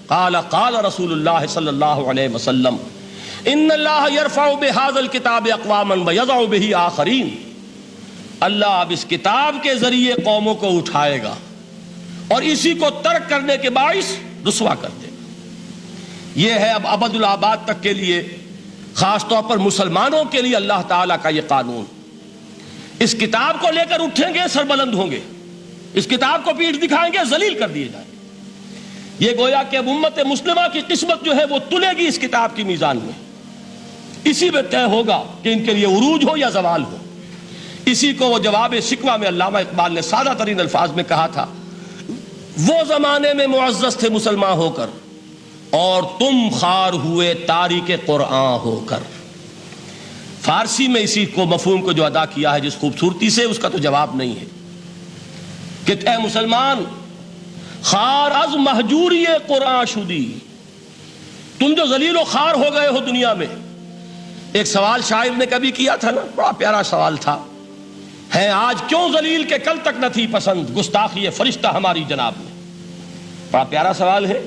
قال قال رسول اللہ صلی اللہ علیہ وسلم ان اللہ یرفع بہذا الکتاب اقواما ویضع بہ آخرین، اللہ اب اس کتاب کے ذریعے قوموں کو اٹھائے گا اور اسی کو ترک کرنے کے باعث رسوا کر دے گا۔ یہ ہے اب ابد الآباد تک کے لیے، خاص طور پر مسلمانوں کے لیے اللہ تعالیٰ کا یہ قانون۔ اس کتاب کو لے کر اٹھیں گے سربلند ہوں گے، اس کتاب کو پیٹھ دکھائیں گے ذلیل کر دیے جائیں گے۔ یہ گویا کہ اب امت مسلمہ کی قسمت جو ہے وہ تلے گی اس کتاب کی میزان میں، اسی میں طے ہوگا کہ ان کے لیے عروج ہو یا زوال ہو۔ اسی کو وہ جواب شکوہ میں علامہ اقبال نے سادہ ترین الفاظ میں کہا تھا، وہ زمانے میں معزز تھے مسلمان ہو کر اور تم خار ہوئے تاریک قرآن ہو کر۔ فارسی میں اسی کو مفہوم کو جو ادا کیا ہے جس خوبصورتی سے، اس کا تو جواب نہیں ہے کہ اے مسلمان خار از مہجوری قرآن شدی، تم جو ذلیل و خار ہو گئے ہو دنیا میں۔ ایک سوال شاعر نے کبھی کیا تھا نا، بڑا پیارا سوال تھا، ہے آج کیوں ذلیل کہ کل تک نہ تھی پسند گستاخی فرشتہ ہماری جناب میں۔ بڑا پیارا سوال ہے،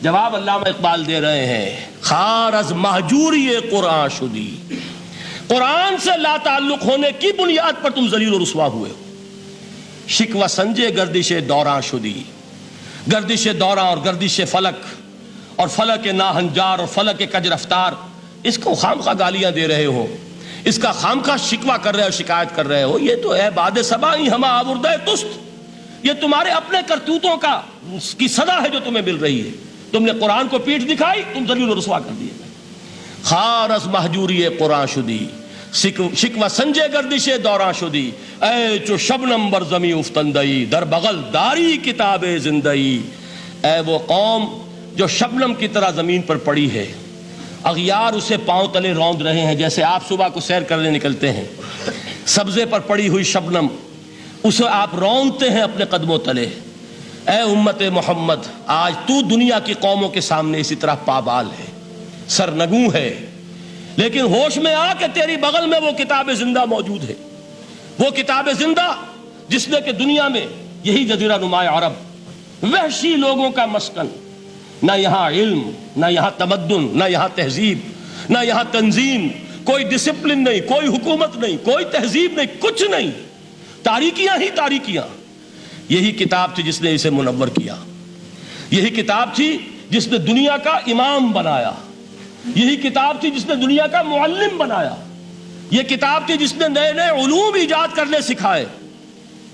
جواب علامہ اقبال دے رہے ہیں، خار از مہجوری قرآن شدی، قرآن سے لا تعلق ہونے کی بنیاد پر تم ذلیل و رسوا ہوئے ہو۔ شکوہ سنجے گردش دوراں شدی، گردش دوراں اور گردش فلک اور فلک ناہنجار اور فلک کج رفتار، اس کو خامخواہ گالیاں دے رہے ہو، اس کا خامخواہ شکوہ کر رہے ہو، شکایت کر رہے ہو۔ یہ تو ہے باد صبائی ہما آوردہ تست، یہ تمہارے اپنے کرتوتوں کا کی سزا ہے جو تمہیں مل رہی ہے۔ تم نے قرآن کو پیٹھ دکھائی، تم ذلیل و رسوا کر دیے۔ خار از مہجوری قرآن شدی، شکوہ سنجے گردش دوراں شدی، اے چو شبنم بر زمیں افتندئی، در بغل داری کتاب زندئی۔ اے وہ قوم جو شبنم کی طرح زمین پر پڑی ہے، اغیار اسے پاؤں تلے روند رہے ہیں، جیسے آپ صبح کو سیر کرنے نکلتے ہیں، سبزے پر پڑی ہوئی شبنم اسے آپ روندتے ہیں اپنے قدموں تلے۔ اے امت محمد، آج تو دنیا کی قوموں کے سامنے اسی طرح پابال ہے، سرنگوں ہے، لیکن ہوش میں آ کہ تیری بغل میں وہ کتاب زندہ موجود ہے، وہ کتاب زندہ جس نے کہ دنیا میں یہی جزیرہ نما عرب، وحشی لوگوں کا مسکن، نہ یہاں علم، نہ یہاں تمدن، نہ یہاں تہذیب، نہ یہاں تنظیم، کوئی ڈسپلن نہیں، کوئی حکومت نہیں، کوئی تہذیب نہیں، کچھ نہیں، تاریکیاں ہی تاریکیاں۔ یہی کتاب تھی جس نے اسے منور کیا، یہی کتاب تھی جس نے دنیا کا امام بنایا، یہی کتاب تھی جس نے دنیا کا معلم بنایا، یہ کتاب تھی جس نے نئے نئے علوم ایجاد کرنے سکھائے،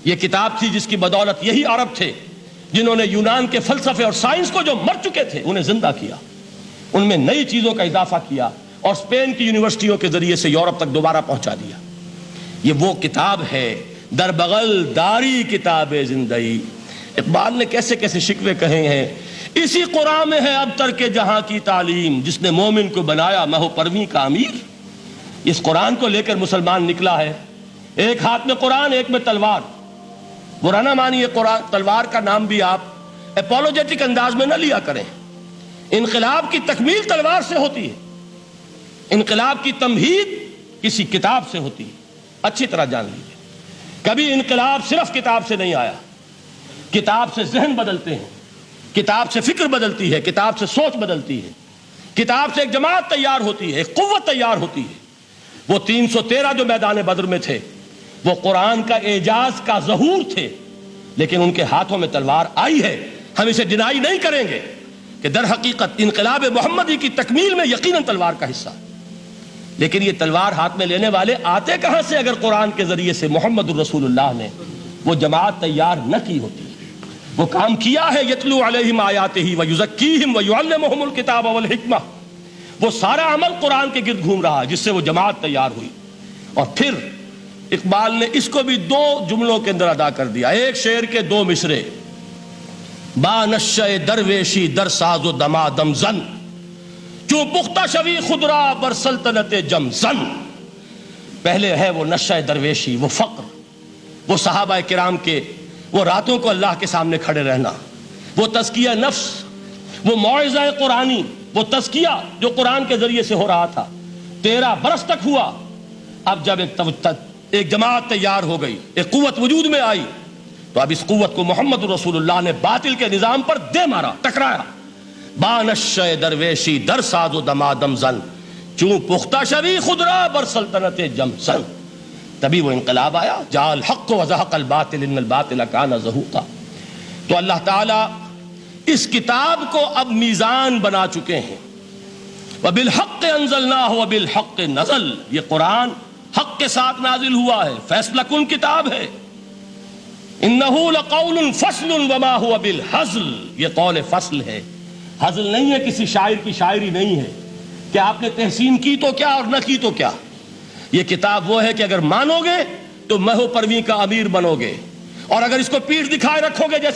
یہ کتاب تھی جس کی بدولت یہی عرب تھے جنہوں نے یونان کے فلسفے اور سائنس کو جو مر چکے تھے انہیں زندہ کیا، ان میں نئی چیزوں کا اضافہ کیا اور اسپین کی یونیورسٹیوں کے ذریعے سے یورپ تک دوبارہ پہنچا دیا۔ یہ وہ کتاب ہے، در بغل داری کتاب زندئی۔ اقبال نے کیسے کیسے شکوے کہے ہیں، اسی قرآن میں ہے اب ترک جہاں کی تعلیم، جس نے مومن کو بنایا مہو پرویں کا امیر۔ اس قرآن کو لے کر مسلمان نکلا ہے، ایک ہاتھ میں قرآن، ایک میں تلوار۔ برا نہ مانیے، قرآن تلوار کا نام بھی آپ اپولوجیٹک انداز میں نہ لیا کریں۔ انقلاب کی تکمیل تلوار سے ہوتی ہے، انقلاب کی تمہید کسی کتاب سے ہوتی ہے، اچھی طرح جان لیجیے۔ کبھی انقلاب صرف کتاب سے نہیں آیا، کتاب سے ذہن بدلتے ہیں، کتاب سے فکر بدلتی ہے، کتاب سے سوچ بدلتی ہے، کتاب سے ایک جماعت تیار ہوتی ہے، ایک قوت تیار ہوتی ہے۔ وہ 313 جو میدان بدر میں تھے وہ قرآن کا اعجاز کا ظہور تھے، لیکن ان کے ہاتھوں میں تلوار آئی ہے۔ ہم اسے ڈینائی نہیں کریں گے کہ در حقیقت انقلاب محمدی کی تکمیل میں یقیناً تلوار کا حصہ، لیکن یہ تلوار ہاتھ میں لینے والے آتے کہاں سے اگر قرآن کے ذریعے سے محمد الرسول اللہ نے وہ جماعت تیار نہ کی ہوتی، وہ کام کیا ہے۔ یتلو علیہم آیاتہ ویزکیہم ویعلمہم الکتاب والحکمہ، وہ سارا عمل قرآن کے گرد گھوم رہا ہے جس سے وہ جماعت تیار ہوئی۔ اور پھر اقبال نے اس کو بھی دو جملوں کے اندر ادا کر دیا، ایک شعر کے دو مصرے، با نشہ درویشی در ساز و دمادم زن، جو پختہ شوی خدرا بر سلطنت جم زن۔ پہلے ہے وہ نشہ درویشی، وہ فقر، وہ صحابہ کرام کے وہ راتوں کو اللہ کے سامنے کھڑے رہنا، وہ تزکیہ نفس، وہ موعظہ قرآنی، وہ تزکیہ جو قرآن کے ذریعے سے ہو رہا تھا 13 برس تک ہوا۔ اب جب ایک جماعت تیار ہو گئی، ایک قوت وجود میں آئی، تو اب اس قوت کو محمد رسول اللہ نے باطل کے نظام پر دے مارا، ٹکرایا، بانش درویشی در ساز و دمادم زن، چون پختہ شوی خدرا بر سلطنت جم سن. تبھی وہ انقلاب آیا، جاء الحق وزہق الباطل ان الباطل کان زہوقا. تو اللہ تعالی اس کتاب کو اب میزان بنا چکے ہیں. وبالحق انزلناہ وبالحق نزل، یہ قرآن حق کے ساتھ نازل ہوا ہے، فیصلہ کن کتاب ہے. انہ لقول فصل وما هو بالحزل، یہ قول فصل ہے، حزل نہیں ہے، کسی شاعر کی شاعری نہیں ہے کہ آپ نے تحسین کی تو کیا اور نہ کی تو کیا. یہ کتاب وہ ہے کہ اگر مانو گے تو مہو پرویں کا امیر بنو گے، اور اگر اس کو پیٹھ دکھائے رکھو گے جیسے